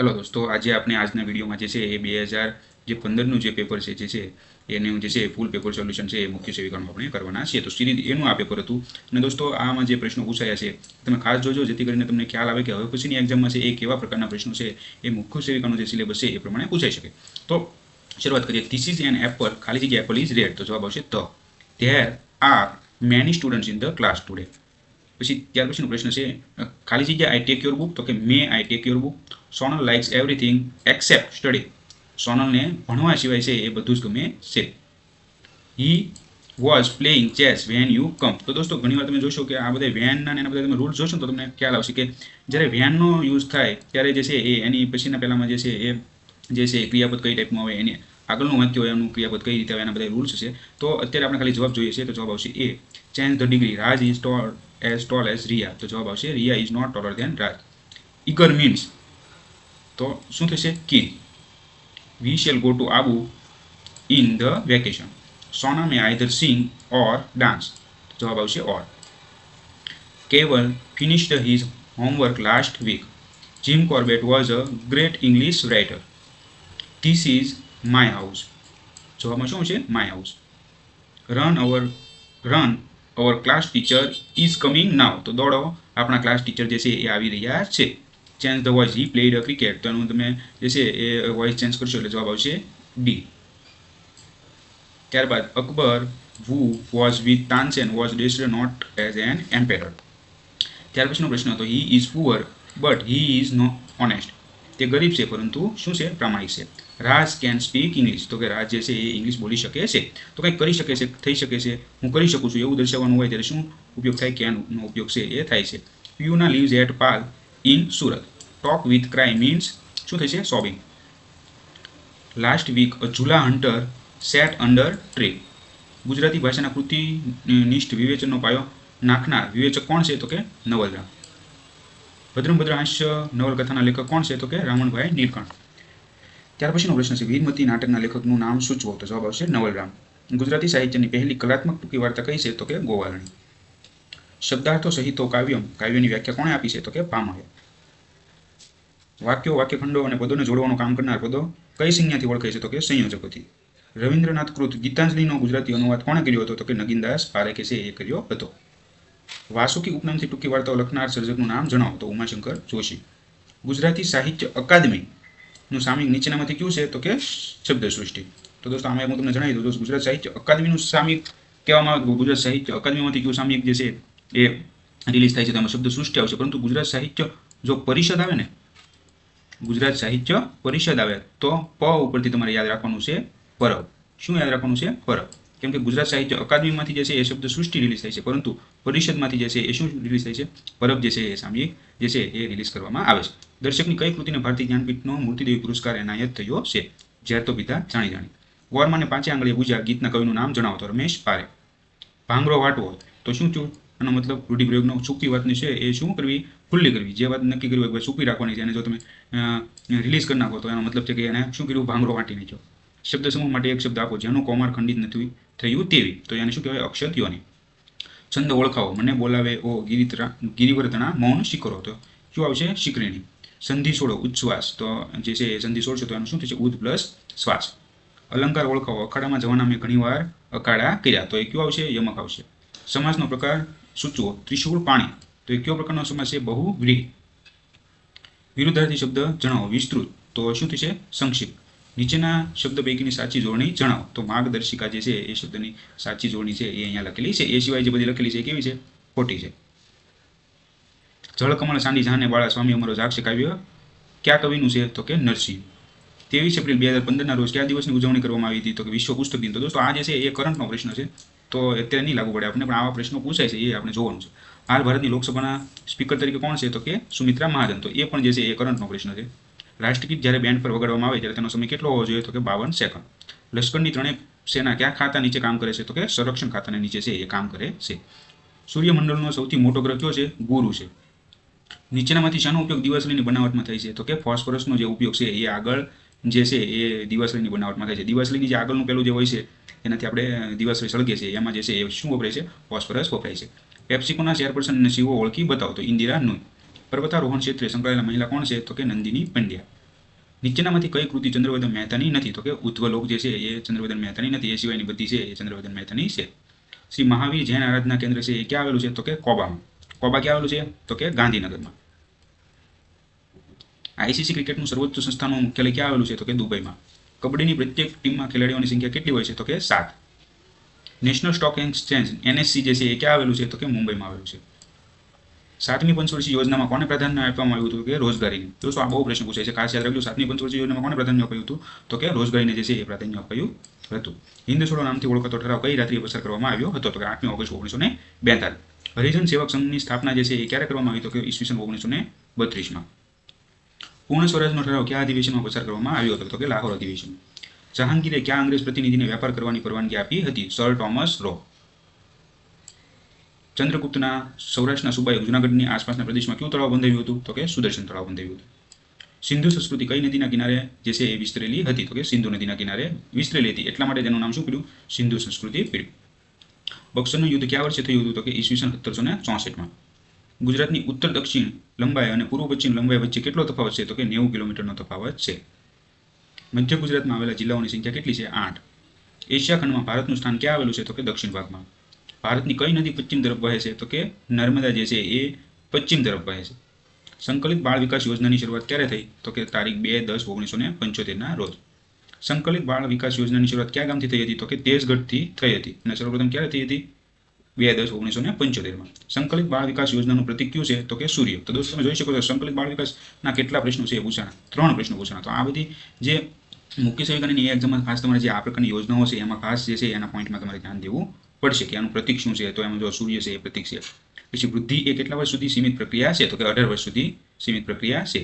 Hello દોસ્તો, આજે આપણે આજના વિડીયોમાં જે છે એ 2015નું જે પેપર છે જે છે એનું જે છે ફૂલ પેપર સોલ્યુશન છે એ મુખ્ય સેવિકાનું આપણે કરવાના છીએ. તો સીધી એનું આ પેપર હતું. અને દોસ્તો આમાં જે પ્રશ્નો પૂછાયા છે તમે ખાસ જોજો, જેથી કરીને તમને ખ્યાલ આવે કે હવે પછીની એક્ઝામમાં છે એ કેવા પ્રકારના પ્રશ્નો છે એ મુખ્ય સેવિકાનો જે સિલેબસ છે એ પ્રમાણે પૂછાઈ શકે. તો શરૂઆત કરીએ. ધીસ ઇઝ એન એપલ, ખાલી જગ્યા એપલ ઇઝ રેડ. તો જવાબ આવશે the. There are many students in the class today. પછી ત્યાર પછીનો પ્રશ્ન છે ખાલી જગ્યા આઈ ટેક યોર બુક. તો કે may I take your book. Sonal likes everything except study. સોનલને ભણવા સિવાય છે એ બધું જ ગમે છે. He was playing chess when you come. તો દોસ્તો ઘણીવાર તમે જોશો કે આ બધા વેનના એના બધા તમે રૂલ્સ જોશો તો તમને ખ્યાલ આવશે કે જ્યારે વેનનો યુઝ થાય ત્યારે જે છે એ એની પછીના પહેલામાં જે છે એ જે છે ક્રિયાપદ કઈ ટાઈપમાં હોય, એની આગળનું વાક્ય હોય એનું ક્રિયાપદ કઈ રીતે હોય, એના બધા રૂલ્સ છે. તો અત્યારે આપણે ખાલી જવાબ જોઈએ છે. તો જવાબ આવશે એ. Change the degree. Raj is tall as Riya. તો જવાબ આવશે Riya is not taller than Raj. Eager means તો શું થશે? keen. We shall go to Abu in the vacation. Sona may either sing or dance. જવાબ આવશે or. Keval finished his homework last week. Jim Corbett was a great English writer. This is my house. જવાબમાં શું છે? my house. Run our class teacher is coming now. તો દોડો, આપણા class teacher જે છે એ આવી રહ્યા છે. Change the voice. He played a cricket. તો એનું તમે જે છે એ વોઇસ ચેન્જ કરશો એટલે જવાબ આવશે ડી. ત્યારબાદ Akbar who was with Tansen was dressed not as an emperor. ત્યાર પછીનો પ્રશ્ન હતો he is poor but he is no honest. તે ગરીબ છે પરંતુ શું છે? પ્રામાણિક છે. Raj can speak English. તો કે રાજ જે છે એ ઇંગ્લિશ બોલી શકે છે. તો કંઈક કરી શકે છે, થઈ શકે છે, હું કરી શકું છું એવું દર્શાવવાનું હોય ત્યારે શું ઉપયોગ થાય? કેનનો ઉપયોગ છે એ થાય છે. પિયુના leaves at Pal in Surat. Talk with cry means શું થશે? સોબિંગ. લાસ્ટ વીક અ ઝુલા hunter set under tree. Gujarati ભાષાના કૃતિનિષ્ઠ વિવેચનનો પાયો નાખનાર વિવેચક કોણ છે? તો કે નવલરામ. ભદ્રમ હાસ્ય નવલકથાના લેખક કોણ છે? તો કે રામણભાઈ નીલકંઠ. ત્યાર પછીનો પ્રશ્ન છે વીરમતી નાટકના લેખકનું નામ સૂચવો. તો જવાબ આવશે નવલરામ. ગુજરાતી સાહિત્યની પહેલી કલાત્મક ટૂંકી વાર્તા કઈ છે? તો કે ગોવાલણી. શબ્દાર્થો સહિતો કાવ્યમ. કાવ્યની વ્યાખ્યા કોણે આપી છે? તો કે પામહે. વાક્યો, વાક્યખંડો અને પદોને જોડવાનું કામ કરનાર પદો કઈ સંજ્ઞાથી ઓળખાય છે? તો કે સંયોજકોથી. રવિન્દ્રનાથ કૃત ગીતાંજલિનો ગુજરાતી અનુવાદ કોણે કર્યો હતો? તો કે નગીનદાસ પારેખે છે એ કર્યો હતો. વાસુકી ઉપનામથી ટૂંકી વાર્તાઓ લખનાર સર્જકનું નામ જણાવો. તો ઉમાશંકર જોશી. ગુજરાતી સાહિત્ય અકાદમીનું સામયિક નીચેનામાંથી કયું છે? તો કે શબ્દસૃષ્ટિ. તો દોસ્તો આમાં હું તમને જણાવી દઉં. ગુજરાત સાહિત્ય અકાદમીનું સામયિક કહેવામાં આવે. ગુજરાત સાહિત્ય અકાદમીમાંથી કયું સામયિક જે છે એ રિલીઝ થાય છે તેમાં શબ્દસૃષ્ટિ આવશે. પરંતુ ગુજરાત સાહિત્ય જો પરિષદ આવે ને, ગુજરાત સાહિત્ય પરિષદ આવે તો પ ઉપરથી તમારે યાદ રાખવાનું છે પરબ. શું યાદ રાખવાનું છે? પરબ. કેમ કે ગુજરાત સાહિત્ય અકાદમીમાંથી જે છે એ શબ્દ સૃષ્ટિ રિલીઝ થાય છે, પરંતુ પરિષદમાંથી જે છે એ શું રિલીઝ થાય છે? પરબ જે છે એ સામયિક જે છે એ રિલીઝ કરવામાં આવે છે. દર્શકની કઈ કૃતિને ભારતીય જ્ઞાનપીઠનો મૂર્તિદેવી પુરસ્કાર એનાયત થયો છે? જ્યાં તો પિતા જાણી જાણી. ગોરમાને પાંચે આંગળીએ પૂજા ગીતના કવિનું નામ જણાવો. તો રમેશ પારે. ભાંગરો વાટવો તો શું થયું? આનો મતલબ રૂઢિપ્રયોગનો સૂકી વાતની છે એ શું કરવી? ખુલ્લી કરવી. જે વાત નક્કી કરવી હોય સૂકી રાખવાની છે, અને જો તમે રિલીઝ કરી નાખો તો એનો મતલબ છે કે એને શું કર્યું? ભાંગરો વાટી નાખ્યો. શબ્દ સમૂહ માટે એક શબ્દ આપો જેનું કોમાર ખંડિત નથી થયું તેવી. તો એને શું કહેવાય? અક્ષત યોની. છંદ ઓળખાવો. મને બોલાવે ઓ ગિરિવર્તના મૌન શિખરો. તો શું આવશે? શિખરીણી. સંધિ છોડો ઉચ્છ્વાસ. તો જે છે એ સંધિ છોડશો તો એનું શું થશે? ઉદ પ્લસ શ્વાસ. અલંકાર ઓળખાવો. અખાડામાં જવાના મેં ઘણીવાર અખાડા કર્યા. તો એ કયો આવશે? યમક આવશે. સમાસનો પ્રકાર સૂચવો. ત્રિશૂળ પાણી. તો એ કયો પ્રકારનો સમાસ છે? બહુવ્રીહી. વિરુદ્ધાર્થી શબ્દ જણાવો. વિસ્તૃત. તો શું થશે? સંક્ષિપ્ત. નીચેના શબ્દ પૈકીની સાચી જોડણી જણાવો. તો માર્ગદર્શિકા જે છે એ શબ્દની સાચી જોડણી છે એ અહીંયા લખેલી છે. એ સિવાય જે બધી લખેલી છે એ કેવી છે? ખોટી છે. જળકમળ સાંડી જહાને બાળા સ્વામી અમારો જાગશે કાવ્ય કયા કવિનું છે? તો કે નરસિંહ. 23 એપ્રિલ 2015ના રોજ કયા દિવસની ઉજવણી કરવામાં આવી હતી? તો કે વિશ્વ પુસ્તક દિન. તો દોસ્તો આ જે છે એ કરંટનો પ્રશ્ન છે, તો અત્યારે નહીં લાગુ પડે આપણે, પણ આવા પ્રશ્નો પૂછાય છે એ આપણે જોવાનું છે. હાલ ભારતની લોકસભાના સ્પીકર તરીકે કોણ છે? તો કે સુમિત્રા મહાજન. તો એ પણ જે છે એ કરંટનો પ્રશ્ન છે. રાષ્ટ્રગીત જ્યારે બેન્ડ પર વગાડવામાં આવે ત્યારે તેનો સમય કેટલો હોવો જોઈએ? તો કે 52 સેકન્ડ. લશ્કરની ત્રણેય સેના કયા ખાતા નીચે કામ કરે છે? તો કે સંરક્ષણ ખાતાની નીચે છે એ કામ કરે છે. સૂર્યમંડળનો સૌથી મોટો ગ્રહ કયો છે? ગુરુ છે. નીચેનામાંથી શાનો ઉપયોગ દિવાસળીની બનાવટમાં થાય છે? તો કે ફોસ્ફરસનો જે ઉપયોગ છે એ આગળ જે છે એ દિવાસળીની બનાવટમાં થાય છે. દિવાસળીની જે આગળનું પેલું જે હોય છે એનાથી આપણે દિવાસળી સળગે છે, એમાં જે છે એ શું વપરાય છે? ફોસ્ફરસ વપરાય છે. પેપ્સિકોના ચેરપર્સન અને સીઓ ઓળખી બતાવો. તો ઇન્દિરા નૂઈ. પર્વતારોહણ ક્ષેત્રે સંકળાયેલા મહિલા કોણ છે? તો કે નંદિની પંડ્યા. નીચેનામાંથી કઈ કૃતિ ચંદ્રવદન મહેતાની નથી? તો કે ઉદ્ધવલોક જે છે એ ચંદ્રવદન મહેતાની નથી. એ સિવાયની બધી છે એ ચંદ્રવદન મહેતાની છે. શ્રી મહાવીર જૈન આરાધના કેન્દ્ર છે એ ક્યાં આવેલું છે? તો કે કોબામાં. કોબા ક્યાં આવેલું છે? તો કે ગાંધીનગરમાં. આઈસીસી ક્રિકેટનું સર્વોચ્ચ સંસ્થાનું મુખ્યાલય ક્યાં આવેલું છે? તો કે દુબઈમાં. કબડ્ડીની પ્રત્યેક ટીમમાં ખેલાડીઓની સંખ્યા કેટલી હોય છે? તો કે 7. નેશનલ સ્ટોક એક્સચેન્જ એનએસસી જે છે એ ક્યાં આવેલું છે? તો કે મુંબઈમાં આવેલું છે. 7મી પંચવર્ષીય યોજનામાં કોને પ્રાધાન્ય આપવામાં આવ્યું હતું? કે રોજગારીને. દોસ્તો આ બહુ પ્રશ્ન પૂછાય છે, ખાસ યાદ રાખજો. 7મી પંચવર્ષીય યોજનામાં કોને પ્રાધાન્ય અપાયું હતું? તો કે રોજગારીને જે છે એ પ્રાધાન્ય અપાયું હતું. હિન્દ છોડો નામથી ઓળખાતો ઠરાવ કઈ રાત્રિએ પસાર કરવામાં આવ્યો હતો? તો કે 8મી ઓગસ્ટ 1942. હરિજન સેવક સંઘની સ્થાપના જે છે એ ક્યારે કરવામાં આવી? તો કે ઈસવીસન 1932માં. પૂર્ણ સ્વરાજનો ઠરાવ કયા અધિવેશનમાં પસાર કરવામાં આવ્યો હતો? તો કે લાહોર અધિવેશન. જહાંગીરે કયા અંગ્રેજ પ્રતિનિધિને વેપાર કરવાની પરવાનગી આપી હતી? Sir Thomas row. ચંદ્રગુપ્તના સૌરાષ્ટ્રના સુબાએ જૂનાગઢની આસપાસના પ્રદેશમાં કયું તળાવ બંધાવ્યું હતું? તો કે સુદર્શન તળાવ બંધાવ્યું હતું. સિંધુ સંસ્કૃતિ કઈ નદીના કિનારે જે છે એ વિસ્તરેલી હતી? તો કે સિંધુ નદીના કિનારે વિસ્તરેલી હતી, એટલા માટે તેનું નામ શું પડ્યું? સિંધુ સંસ્કૃતિ પડ્યું. બક્સરનું યુદ્ધ કયા વર્ષે થયું હતું? તો કે ઈસવીસન 1764માં. ગુજરાતની ઉત્તર દક્ષિણ લંબાઈ અને પૂર્વ પશ્ચિમ લંબાઈ વચ્ચે કેટલો તફાવત છે? તો કે 90 કિલોમીટરનો તફાવત છે. મધ્ય ગુજરાતમાં આવેલા જિલ્લાઓની સંખ્યા કેટલી છે? 8. એશિયા ખંડમાં ભારતનું સ્થાન ક્યાં આવેલું છે? તો કે દક્ષિણ ભાગમાં. ભારતની કઈ નદી પશ્ચિમ તરફ વહે છે? તો કે નર્મદા જે છે એ પશ્ચિમ તરફ વહે છે. સંકલિત બાળ વિકાસ યોજનાની શરૂઆત ક્યારે થઈ? તો કે તારીખ 2/10/1975ના રોજ. સંકલિત બાળ વિકાસ યોજનાની શરૂઆત કયા ગામથી થઈ હતી? તો કે તેજગઢથી થઈ હતી. અને સર્વપ્રથમ ક્યારે થઈ હતી? 2/10/1975માં. સંકલિત બાળ વિકાસ યોજનાનું પ્રતીક કયું છે? તો કે સૂર્ય. તો દોસ્તો તમે જોઈ શકો છો સંકલિત બાળ વિકાસના કેટલા પ્રશ્નો છે એ પૂછાણા? 3 પ્રશ્નો પૂછાણા. તો આ બધી જે મુખ્ય સેવિકાની એક્ઝામમાં ખાસ તમારે જે આ પ્રકારની યોજનાઓ છે એમાં ખાસ જે છે એના પોઈન્ટમાં તમારે ધ્યાન દેવું પડશે કે આનું પ્રતીક શું છે. તો એમાં જો સૂર્ય છે એ પ્રતીક છે. પછી વૃદ્ધિ એ કેટલા વર્ષ સુધી સીમિત પ્રક્રિયા છે? તો કે 18 વર્ષ સુધી સીમિત પ્રક્રિયા છે.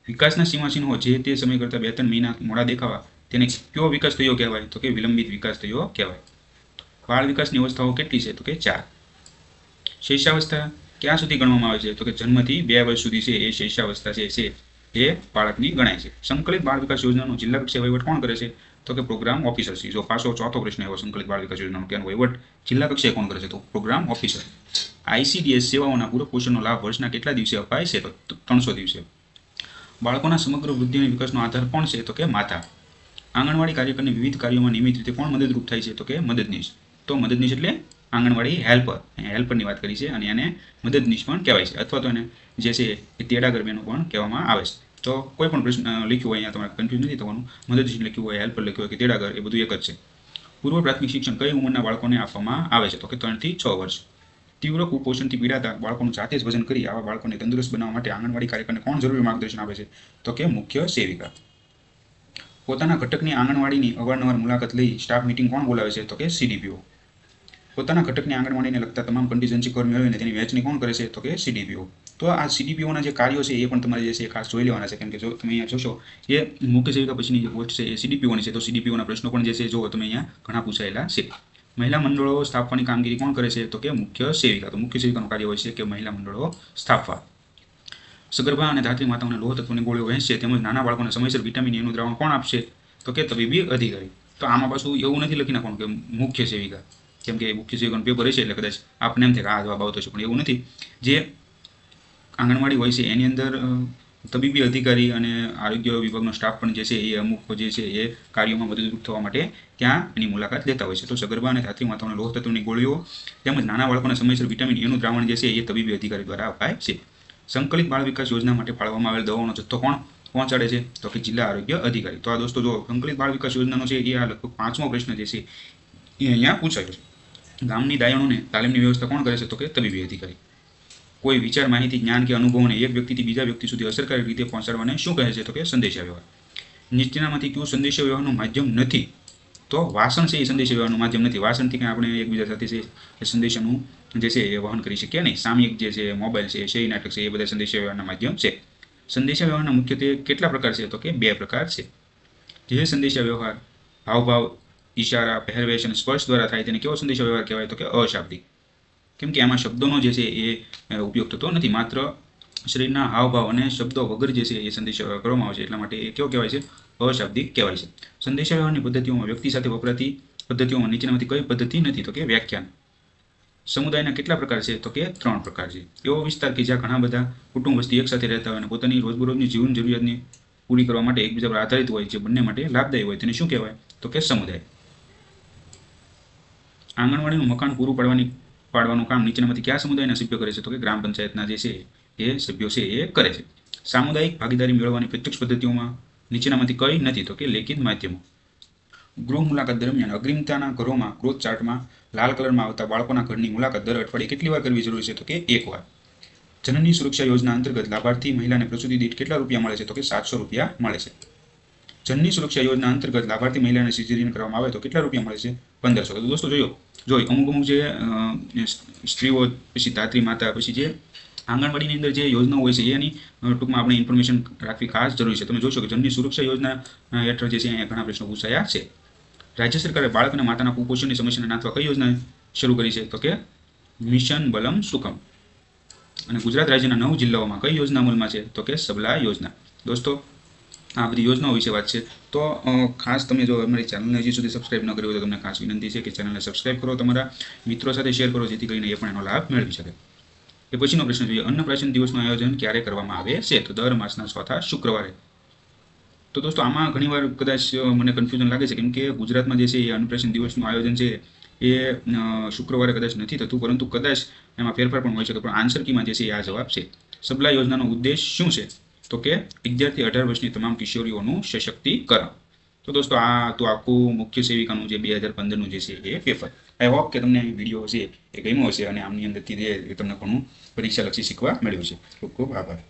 વિકાસના સીમાચિહ્નો જે તે સમય કરતાં 2-3 મહિના મોડા દેખાવા તેને કયો વિકાસ થયો કહેવાય? તો કે વિલંબિત વિકાસ થયો કહેવાય. બાળ વિકાસની અવસ્થાઓ કેટલી છે? તો કે 4. શૈશવાવસ્થા ક્યાં સુધી ગણવામાં આવે છે? તો કે જન્મથી 2 વર્ષ સુધી છે એ શૈશવાવસ્થા છે એ બાળકની ગણાય છે. સંકલિત બાળ વિકાસ યોજનાનો જિલ્લા કક્ષાએ વહીવટ કોણ કરે છે? તો કે પ્રોગ્રામ ઓફિસર શ્રી. જો પાછો ચોથો પ્રશ્ન એવો સંકલિત બાળ વિકાસ યોજનાનો કે વહીવટ જિલ્લા કક્ષાએ કોણ કરે છે? તો પ્રોગ્રામ ઓફિસર. આઈસીડીએસ સેવાઓના પૂરક પોષણનો લાભ વર્ષના કેટલા દિવસે અપાય છે? તો 300 દિવસે. બાળકોના સમગ્ર વૃદ્ધિ અને વિકાસનો આધાર કોણ છે? તો કે માતા. આંગણવાડી કાર્યકરની વિવિધ કાર્યોમાં નિયમિત રીતે કોણ મદદરૂપ થાય છે? તો કે મદદનીશ. તો મદદનીશ એટલે આંગણવાડી હેલ્પર. હેલ્પરની વાત કરી છે અને એને મદદનીશ પણ કહેવાય છે, અથવા તો એને જે છે એ તેડાગર બહેનો પણ કહેવામાં આવે છે. તો કોઈ પણ પ્રશ્ન લખ્યું હોય અહીંયા તમારે કન્ફ્યુઝ નથી થવાનું. મદદનીશ લખ્યું હોય, હેલ્પર લખ્યું હોય કે તેડાગર, એ બધું એક જ છે. પૂર્વ પ્રાથમિક શિક્ષણ કઈ ઉંમરના બાળકોને આપવામાં આવે છે? તો કે 3 થી 6 વર્ષ. તીવ્ર કુપોષણથી પીડાતા બાળકોનું જાતે જ વજન કરી આવા બાળકોને તંદુરસ્ત બનાવવા માટે આંગણવાડી કાર્યકરને કોણ જરૂરી માર્ગદર્શન આપે છે? તો કે મુખ્ય સેવિકા. પોતાના ઘટકની આંગણવાડીની અવારનવાર મુલાકાત લઈ સ્ટાફ મીટિંગ કોણ બોલાવે છે? તો કે સીડીપીઓ. પોતાના ઘટકની આંગણવાડીને લગતા તમામ કન્ટીજન્સી કર મેળવીને તેની વહેંચણી કોણ કરે છે? તો કે સીડીપીઓ. તો આ સીડીપીઓના જે કાર્યો છે એ પણ તમારે જે છે એ ખાસ જોઈ લેવાના છે, કેમ કે જો તમે અહીંયા જોશો એ મુખ્ય સેવિકા પછીની જે પોસ્ટ છે એ સીડીપીઓની છે. તો સીડીપીઓના પ્રશ્નો પણ જે છે જો તમે અહીંયા ઘણા પૂછાયેલા છે. મહિલા મંડળો સ્થાપવાની કામગીરી કોણ કરે છે? તો કે મુખ્ય સેવિકા. તો મુખ્ય સેવિકાનું કાર્ય હોય છે કે મહિલા મંડળો સ્થાપવા. સગર્ભા અને ધાત્રી માતાઓને લોહ તત્વની ગોળીઓ વહેંચશે તેમજ નાના બાળકોને સમયસર વિટામિન એનું દ્રાવણ કોણ આપશે? તો કે તબીબી અધિકારી. તો આમાં પાછું એવું નથી લખી નાખવાનું કે મુખ્ય સેવિકા, કેમ કે મુખ્ય સેવિકાનું પેપર હશે એટલે કદાચ આપને એમ થાય કે આ જવાબ આવતો છે, પણ એવું નથી. જે આંગણવાડી હોય છે એની અંદર તબીબી અધિકારી અને આરોગ્ય વિભાગનો સ્ટાફ પણ જે છે એ અમુક જે છે એ કાર્યોમાં મદદરૂપ થવા માટે ત્યાં એની મુલાકાત લેતા હોય છે. તો સગર્ભા અને ધાત્રી માતાઓને લોહ તત્વની ગોળીઓ તેમજ નાના બાળકોને સમયસર વિટામિન એનું દ્રાવણ જે છે એ તબીબી અધિકારી દ્વારા અપાય છે. સંકલિત બાળ વિકાસ યોજના માટે ફાળવવામાં આવેલ દવાઓનો જથ્થો કોણ પહોંચાડે છે? તો કે જિલ્લા આરોગ્ય અધિકારી. તો આ દોસ્તો જો સંકલિત બાળ વિકાસ યોજનાનો છે એ આ લગભગ 5મો પ્રશ્ન જે છે એ અહીંયા પૂછાયો છે. ગામની દાયણોને તાલીમની વ્યવસ્થા કોણ કરે છે? તો કે તબીબી અધિકારી. કોઈ વિચાર, માહિતી, જ્ઞાન કે અનુભવોને એક વ્યક્તિથી બીજા વ્યક્તિ સુધી અસરકારક રીતે પહોંચાડવાને શું કહે છે? તો કે સંદેશાવ્યવહાર. નીચેનામાંથી કયું સંદેશાવ્યવહારનું માધ્યમ નથી? તો વાસણ છે એ સંદેશાવ્યવહારનું માધ્યમ નથી. વાસણથી કંઈ આપણે એકબીજા સાથે છે એ સંદેશાનું જે છે એ વહન કરી શકીએ નહીં. સામયિક જે છે, મોબાઈલ છે, શેરી નાટક છે, એ બધા સંદેશાવ્યવહારના માધ્યમ છે. સંદેશાવ્યવહારના મુખ્યત્વે કેટલા પ્રકાર છે? તો કે 2 પ્રકાર છે. જે સંદેશાવ્યવહાર હાવભાવ, ઇશારા, પહેરવેશ અને સ્પર્શ દ્વારા થાય તેને કેવો સંદેશાવ્યવહાર કહેવાય? તો કે અશાબ્દિક. કેમ કે એમાં શબ્દોનો જે છે એ ઉપયોગ થતો નથી, માત્ર શરીરના હાવભાવ અને શબ્દો વગર જે છે એ સંદેશાવ્યવહાર કરવામાં આવે છે, એટલા માટે એ કેવો કહેવાય છે? અશાબ્દિક કહેવાય છે. સંદેશાવ્યવહારની પદ્ધતિઓમાં વ્યક્તિ સાથે વપરાતી પદ્ધતિઓમાં નીચેનામાંથી કઈ પદ્ધતિ નથી? તો કે વ્યાખ્યાન. સમુદાયના કેટલા પ્રકાર છે? તો કે 3 પ્રકાર છે. એવો વિસ્તાર કે જ્યાં ઘણા બધા કુટુંબ વસ્તી એક સાથે રહેતા હોય અને પોતાની રોજબરોજની જીવન જરૂરિયાતની પૂરી કરવા માટે એકબીજા પર આધારિત હોય, જે બંને માટે લાભદાયી હોય, તેને શું કહેવાય? તો કે સમુદાય. આંગણવાડીનું મકાન પૂરું પાડવાનું કામ નીચેનામાંથી કયા સમુદાયના સભ્યો કરે છે? તો કે ગ્રામ પંચાયતના જે છે એ સભ્યો છે એ કરે છે. સામુદાયિક ભાગીદારી મેળવવાની પ્રત્યક્ષ પદ્ધતિઓમાં નીચેનામાંથી કઈ નથી? તો કે લેખિત માધ્યમો. ગૃહ મુલાકાત દરમિયાન અગ્રિમતાના ઘરોમાં ગ્રોથ ચાર્ટમાં લાલ કલરમાં આવતા બાળકોના ઘરની મુલાકાત દર અઠવાડિયે કેટલી વાર કરવી જરૂરી છે? તો કે 1 વાર. જનની સુરક્ષા યોજના અંતર્ગત લાભાર્થી મહિલાને પ્રસૂતિ દીઠ કેટલા રૂપિયા મળે છે? તો કે 700 રૂપિયા મળે છે. જનની સુરક્ષા યોજના અંતર્ગત લાભાર્થી મહિલાને સિઝેરિયન કરવામાં આવે તો કેટલા રૂપિયા મળે છે? 1500. તો દોસ્તો જોઈ અમુક જે સ્ત્રીઓ, પછી ધાત્રી માતા, પછી જે આંગણવાડીની અંદર જે યોજનાઓ હોય છે એની ટૂંકમાં આપણે ઇન્ફોર્મેશન રાખવી ખાસ જરૂરી છે. તમે જોશો કે જનની સુરક્ષા યોજના હેઠળ જે છે અહીંયા ઘણા પ્રશ્નો પૂછાયા છે. રાજ્ય સરકારે બાળક અને માતાના કુપોષણની સમસ્યાને નાથવા કઈ યોજના શરૂ કરી છે? તો કે મિશન બલમ સુકમ. અને ગુજરાત રાજ્યના 9 જિલ્લાઓમાં કઈ યોજના અમલમાં છે? તો કે સબલા યોજના. દોસ્તો આ બધી યોજનાઓ વિશે વાત છે. તો ખાસ તમે જો અમારી ચેનલને હજી સુધી સબસ્ક્રાઇબ ન કરી હોય તો તમને ખાસ વિનંતી છે કે ચેનલને સબસ્ક્રાઇબ કરો, તમારા મિત્રો સાથે શેર કરો, જેથી કરીને એ પણ એનો લાભ મેળવી શકે. એ પછીનો પ્રશ્ન જોઈએ, અન્નપ્રાશન દિવસનું આયોજન ક્યારે કરવામાં આવે છે? તો દર માસના ચોથા શુક્રવારે. તો દોસ્તો આમાં ઘણીવાર કદાચ મને કન્ફ્યુઝન લાગે છે, કેમ કે ગુજરાતમાં જે છે એ અન્નપ્રાશન દિવસનું આયોજન છે એ શુક્રવારે કદાચ નથી થતું, પરંતુ કદાચ એમાં ફેરફાર પણ હોઈ શકે. પણ આન્સર કીમાં જે છે એ આ જવાબ છે. સબલા યોજનાનો ઉદ્દેશ શું છે? તો કે 11 થી 18 વર્ષની તમામ કિશોરીઓનું સશક્તિકરણ. તો દોસ્તો આ તો આખું મુખ્ય સેવિકાનું જે 2015નું જે છે એ પેપર. આઈ હોપ કે તમને વિડીયો છે એ ગમ્યો હશે અને આમની અંદરથી જે તમને ઘણું પરીક્ષાલક્ષી શીખવા મળ્યું છે. ખૂબ ખૂબ આભાર.